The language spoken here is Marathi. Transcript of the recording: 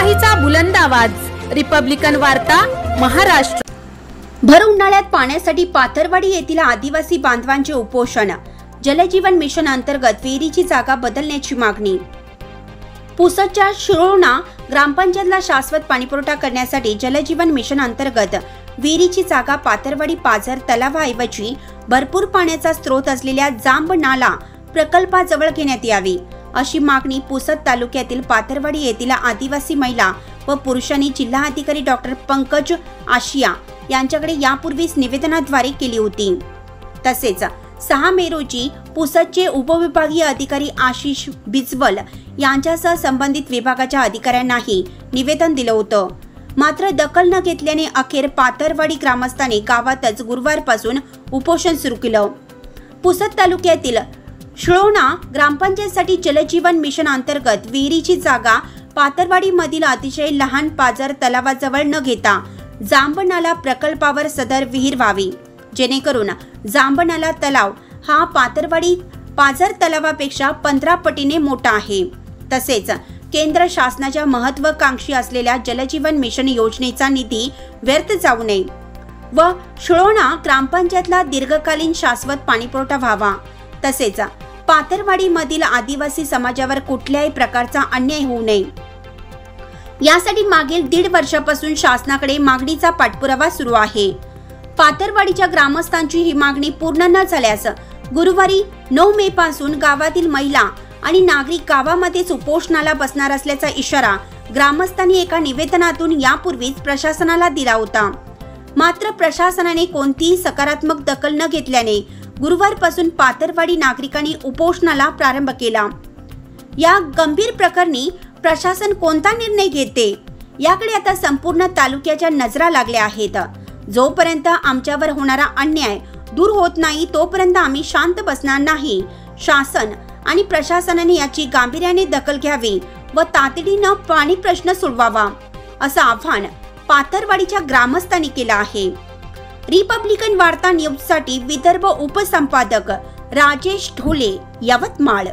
लोकशाहीचा बुलंद आवाज, रिपब्लिकन वार्ता, महाराष्ट्र। भर उन्हाळ्यात पाण्यासाठी पाथरवाडी येथील आदिवासी बांधवांचे उपोषण। जलजीवन मिशन अंतर्गत विहिरीची जागा बदलण्याची मागणी। पुसदच्या शिरोळा ग्रामपंचायतला शाश्वत पाणीपुरवठा करण्यासाठी जलजीवन मिशन अंतर्गत विहिरीची जागा पाथरवाडी पाझर तलावाऐवजी भरपूर पाण्याचा स्रोत असलेल्या जांब नाला प्रकल्पाजवळ घेण्यात यावी, अशी मागणी पुसद तालुक्यातील पाथरवाडी येथील आदिवासी महिला व पुरुषांनी जिल्हा अधिकारी डॉक्टर पंकज आशिया यांच्याकडे यापूर्वीच निवेदनाद्वारे केली होती। तसेच 6 मे रोजी पुसदचे उपविभागीय अधिकारी आशिष बिजवल यांच्यासह संबंधित विभागाच्या अधिकाऱ्यांनाही निवेदन दिलं होतं। मात्र दखल न घेतल्याने अखेर पाथरवाडी ग्रामस्थांनी गावातच गुरुवारपासून उपोषण सुरू केलं। पुसद तालुक्यातील शिरोळा ग्रामपंचायतीसाठी जलजीवन मिशन अंतर्गत विहिरीची जागा पाथरवाडी मधील अतिशय लहान पाझर तलावाजवळ न घेता जांबनाला प्रकल्पावर सदर विहीर व्हावी, जेणेकरून जांबनाला तलाव हा पाथरवाडी पाझर तलावापेक्षा 15 पटीने मोठा आहे। तसेच केंद्र शासनाच्या महत्त्वाकांक्षी असलेल्या जलजीवन मिशन योजनेचा निधी व्यर्थ जाऊ नये व शिरोळा ग्रामपंचायतला दीर्घकालीन शाश्वत पाणीपुरवठा व्हावा, तसेच पाथरवाडी मधील आदिवासी समाजावर कुठल्याही प्रकारचा अन्याय होऊ नये, यासाठी मागील 1.5 वर्षापासून शासनाकडे मागणीचा पाठपुरावा सुरू आहे। पाथरवाडीच्या ग्रामस्थांची ही मागणी पूर्ण न झाल्यास गुरुवारी 9 मे पासून गावातील महिला आणि नागरिक गावामध्येच उपोषणाला बसणार असल्याचा इशारा ग्रामस्थांनी एका निवेदनातून यापूर्वीच प्रशासनाला दिला होता। मात्र प्रशासनाने कोणतीही सकारात्मक दखल न घेतल्याने गुरुवारपासून पाथरवाडी नागरिकांनी उपोषणाला प्रारंभ केला। या गंभीर प्रकरणी प्रशासन कोणता निर्णय घेते याकडे आता संपूर्ण तालुक्याच्या नजरा लागल्या आहेत। जोपर्यंत आमच्यावर होणारा अन्याय दूर होत नाही तोपर्यंत आम्ही शांत बसणार नाही। शासन आणि प्रशासनाने याची गांभीर्याने दखल घ्यावी व तातडीने पाणी प्रश्न सोडवावा, असं आवाहन पाथरवाडीच्या ग्रामस्थांनी केलं आहे। रिपब्लिकन वार्ता न्यूज साठी विदर्भ उपसंपादक राजेश ढोले, यवतमाळ।